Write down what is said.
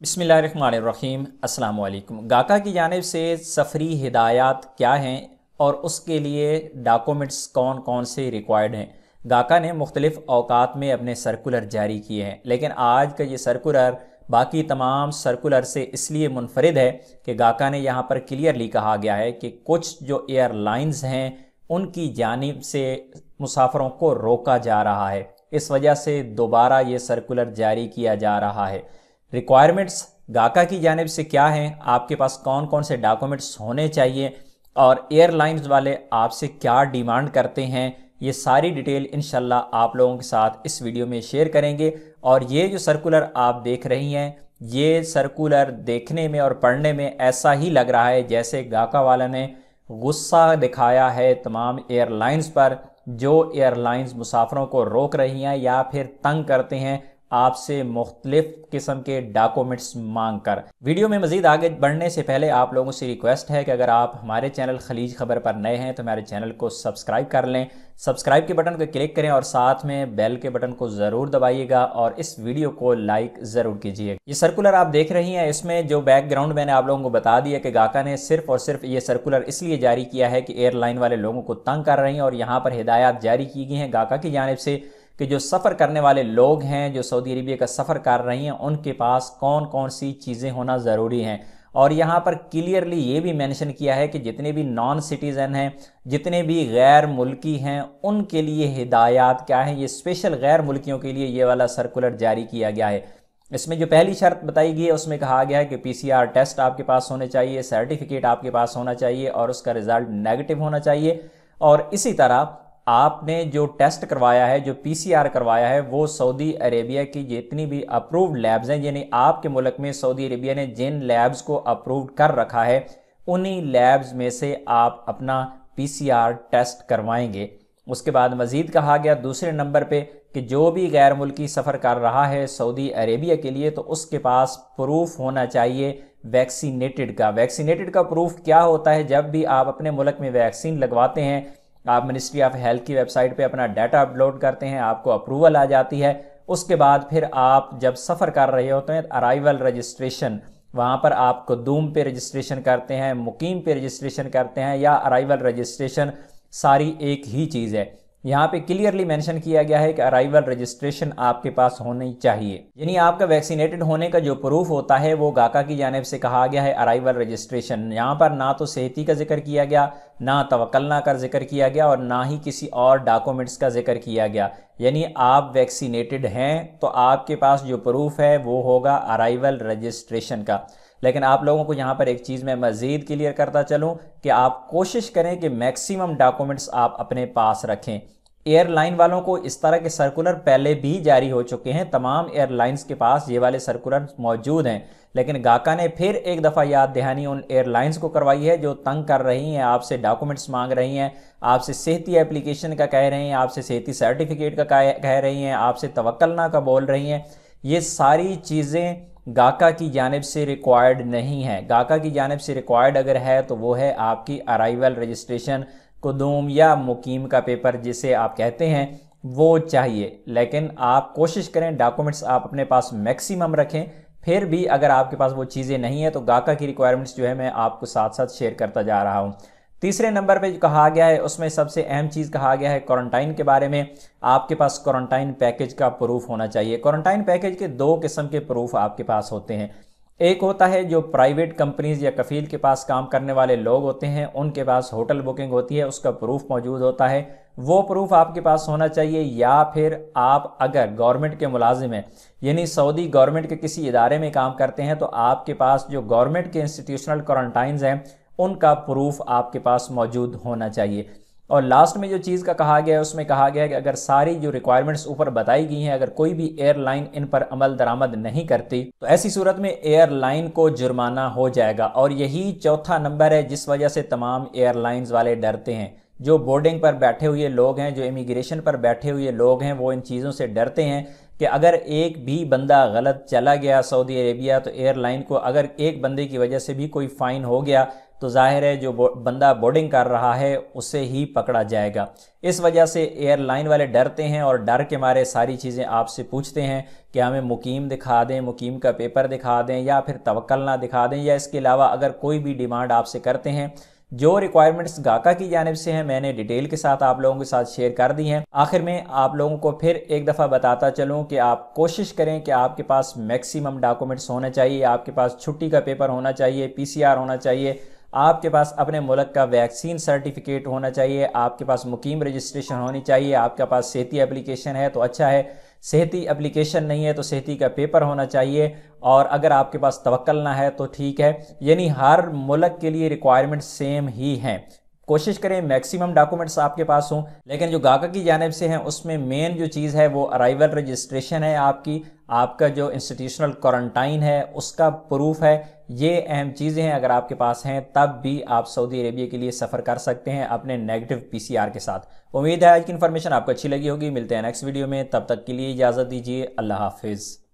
बिस्मिल्लाहिर्रहमानिर्रहीम अस्सलाम वालेकुम। गाका की जानिब से सफ़री हिदायत क्या हैं और उसके लिए डॉक्यूमेंट्स कौन कौन से रिक्वायर्ड हैं। गाका ने मुख्तलिफ़ औकात में अपने सर्कुलर जारी किए हैं, लेकिन आज का ये सर्कुलर बाकी तमाम सर्कुलर से इसलिए मुनफरिद है कि गाका ने यहाँ पर क्लियरली कहा गया है कि कुछ जो एयरलाइंस हैं उनकी जानिब से मुसाफरों को रोका जा रहा है। इस वजह से दोबारा ये सर्कुलर जारी किया जा रहा है। रिक्वायरमेंट्स गाका की जानिब से क्या हैं, आपके पास कौन कौन से डॉक्यूमेंट्स होने चाहिए और एयरलाइंस वाले आपसे क्या डिमांड करते हैं, ये सारी डिटेल इंशाल्लाह आप लोगों के साथ इस वीडियो में शेयर करेंगे। और ये जो सर्कुलर आप देख रही हैं, ये सर्कुलर देखने में और पढ़ने में ऐसा ही लग रहा है जैसे गाका वाला ने गुस्सा दिखाया है तमाम एयरलाइंस पर, जो एयरलाइंस मुसाफरों को रोक रही हैं या फिर तंग करते हैं आपसे मुख्तलिफ किस्म के डॉक्यूमेंट्स मांग कर। वीडियो में मजीद आगे बढ़ने से पहले आप लोगों से रिक्वेस्ट है कि अगर आप हमारे चैनल खलीज खबर पर नए हैं तो हमारे चैनल को सब्सक्राइब कर लें, सब्सक्राइब के बटन को क्लिक करें और साथ में बेल के बटन को ज़रूर दबाइएगा और इस वीडियो को लाइक ज़रूर कीजिएगा। ये सर्कुलर आप देख रही हैं, इसमें जो बैकग्राउंड मैंने आप लोगों को बता दिया कि गाका ने सिर्फ और सिर्फ ये सर्कुलर इसलिए जारी किया है कि एयरलाइन वाले लोगों को तंग कर रही हैं और यहाँ पर हिदायत जारी की गई हैं गाका की जानिब से कि जो सफ़र करने वाले लोग हैं, जो सऊदी अरबिया का सफ़र कर रही हैं, उनके पास कौन कौन सी चीज़ें होना ज़रूरी हैं। और यहाँ पर क्लियरली ये भी मेंशन किया है कि जितने भी नॉन सिटीज़न हैं, जितने भी गैर मुल्की हैं, उनके लिए हिदायत क्या है। ये स्पेशल गैर मुल्कियों के लिए ये वाला सर्कुलर जारी किया गया है। इसमें जो पहली शर्त बताई गई है उसमें कहा गया है कि PCR टेस्ट आपके पास होने चाहिए, सर्टिफिकेट आपके पास होना चाहिए और उसका रिज़ल्ट नेगेटिव होना चाहिए। और इसी तरह आपने जो टेस्ट करवाया है, जो PCR करवाया है, वो सऊदी अरेबिया की जितनी भी अप्रूव्ड लैब्स हैं, यानी आपके मुल्क में सऊदी अरेबिया ने जिन लैब्स को अप्रूव्ड कर रखा है उन्हीं लैब्स में से आप अपना PCR टेस्ट करवाएंगे। उसके बाद मज़ीद कहा गया दूसरे नंबर पे कि जो भी गैर मुल्की सफ़र कर रहा है सऊदी अरेबिया के लिए तो उसके पास प्रूफ होना चाहिए वैक्सीनेटेड का। वैक्सीनेटेड का प्रूफ क्या होता है? जब भी आप अपने मुल्क में वैक्सीन लगवाते हैं, आप मिनिस्ट्री ऑफ हेल्थ की वेबसाइट पे अपना डाटा अपलोड करते हैं, आपको अप्रूवल आ जाती है। उसके बाद फिर आप जब सफ़र कर रहे होते हैं अराइवल रजिस्ट्रेशन, वहाँ पर आप कुदूम पे रजिस्ट्रेशन करते हैं, मुकीम पे रजिस्ट्रेशन करते हैं या अराइवल रजिस्ट्रेशन, सारी एक ही चीज़ है। यहाँ पे क्लियरली मेंशन किया गया है कि अराइवल रजिस्ट्रेशन आपके पास होनी चाहिए, यानी आपका वैक्सीनेटेड होने का जो प्रूफ होता है वो गाका की जानिब से कहा गया है अराइवल रजिस्ट्रेशन। यहाँ पर ना तो सेहती का जिक्र किया गया, ना तवक्लना का जिक्र किया गया और ना ही किसी और डॉक्यूमेंट्स का जिक्र किया गया। यानी आप वैक्सीनेटेड हैं तो आपके पास जो प्रूफ है वो होगा अराइवल रजिस्ट्रेशन का। लेकिन आप लोगों को यहाँ पर एक चीज़ मैं मज़ीद क्लियर करता चलूँ कि आप कोशिश करें कि मैक्सिमम डॉक्यूमेंट्स आप अपने पास रखें। एयरलाइन वालों को इस तरह के सर्कुलर पहले भी जारी हो चुके हैं, तमाम एयरलाइंस के पास ये वाले सर्कुलर मौजूद हैं, लेकिन गाका ने फिर एक दफ़ा याद दहानी उन एयरलाइंस को करवाई है जो तंग कर रही हैं, आपसे डॉक्यूमेंट्स मांग रही हैं, आपसे सेहती एप्लीकेशन का कह रही हैं, आपसे सेहती सर्टिफिकेट का कह रही हैं, आपसे तवक्लना का बोल रही हैं। ये सारी चीज़ें गाका की जानिब से रिक्वायर्ड नहीं है। गाका की जानिब से रिक्वायर्ड अगर है तो वो है आपकी अराइवल रजिस्ट्रेशन, कुदूम या मुकीम का पेपर जिसे आप कहते हैं, वो चाहिए। लेकिन आप कोशिश करें डॉक्यूमेंट्स आप अपने पास मैक्सिमम रखें। फिर भी अगर आपके पास वो चीज़ें नहीं है तो गाका की रिक्वायरमेंट्स जो है मैं आपको साथ साथ शेयर करता जा रहा हूँ। तीसरे नंबर पे जो कहा गया है उसमें सबसे अहम चीज़ कहा गया है क्वारंटाइन के बारे में। आपके पास क्वारंटाइन पैकेज का प्रूफ होना चाहिए। क्वारंटाइन पैकेज के दो किस्म के प्रूफ आपके पास होते हैं। एक होता है जो प्राइवेट कंपनीज या कफील के पास काम करने वाले लोग होते हैं, उनके पास होटल बुकिंग होती है, उसका प्रूफ मौजूद होता है, वो प्रूफ आपके पास होना चाहिए। या फिर आप अगर गवर्नमेंट के मुलाजिम हैं, यानी सऊदी गवर्नमेंट के किसी इदारे में काम करते हैं, तो आपके पास जो गवर्नमेंट के इंस्टीट्यूशनल क्वारंटाइंस हैं उनका प्रूफ आपके पास मौजूद होना चाहिए। और लास्ट में जो चीज़ का कहा गया है उसमें कहा गया है कि अगर सारी जो रिक्वायरमेंट्स ऊपर बताई गई हैं, अगर कोई भी एयरलाइन इन पर अमल दरामद नहीं करती तो ऐसी सूरत में एयरलाइन को जुर्माना हो जाएगा। और यही चौथा नंबर है जिस वजह से तमाम एयरलाइंस वाले डरते हैं। जो बोर्डिंग पर बैठे हुए लोग हैं, जो इमिग्रेशन पर बैठे हुए लोग हैं, वो इन चीज़ों से डरते हैं कि अगर एक भी बंदा गलत चला गया सऊदी अरेबिया तो एयरलाइन को अगर एक बंदे की वजह से भी कोई फ़ाइन हो गया तो जाहिर है जो बंदा बोर्डिंग कर रहा है उसे ही पकड़ा जाएगा। इस वजह से एयरलाइन वाले डरते हैं और डर के मारे सारी चीज़ें आपसे पूछते हैं कि हमें मुकीम दिखा दें, मुकीम का पेपर दिखा दें या फिर तवक्कलना दिखा दें, या इसके अलावा अगर कोई भी डिमांड आपसे करते हैं। जो रिक्वायरमेंट्स गाका की जानिब से हैं मैंने डिटेल के साथ आप लोगों के साथ शेयर कर दी हैं। आखिर में आप लोगों को फिर एक दफ़ा बताता चलूं कि आप कोशिश करें कि आपके पास मैक्सिमम डॉक्यूमेंट्स होने चाहिए। आपके पास छुट्टी का पेपर होना चाहिए, पीसीआर होना चाहिए, आपके पास अपने मुल्क का वैक्सीन सर्टिफिकेट होना चाहिए, आपके पास मुकीम रजिस्ट्रेशन होनी चाहिए, आपके पास सेहती एप्लीकेशन है तो अच्छा है, सेहती एप्लीकेशन नहीं है तो सेहती का पेपर होना चाहिए, और अगर आपके पास तवक्कल ना है तो ठीक है। यानी हर मुल्क के लिए रिक्वायरमेंट सेम ही हैं। कोशिश करें मैक्सिमम डॉक्यूमेंट्स आपके पास हों। लेकिन जो गाका की जानिब से हैं उसमें मेन जो चीज़ है वो अराइवल रजिस्ट्रेशन है आपकी, आपका जो इंस्टीट्यूशनल क्वारंटाइन है उसका प्रूफ है। ये अहम चीज़ें हैं, अगर आपके पास हैं तब भी आप सऊदी अरेबिया के लिए सफ़र कर सकते हैं अपने नेगेटिव पीसीआर के साथ। उम्मीद है आज की इन्फॉर्मेशन आपको अच्छी लगी होगी। मिलते हैं नेक्स्ट वीडियो में, तब तक के लिए इजाज़त दीजिए। अल्लाह हाफिज़।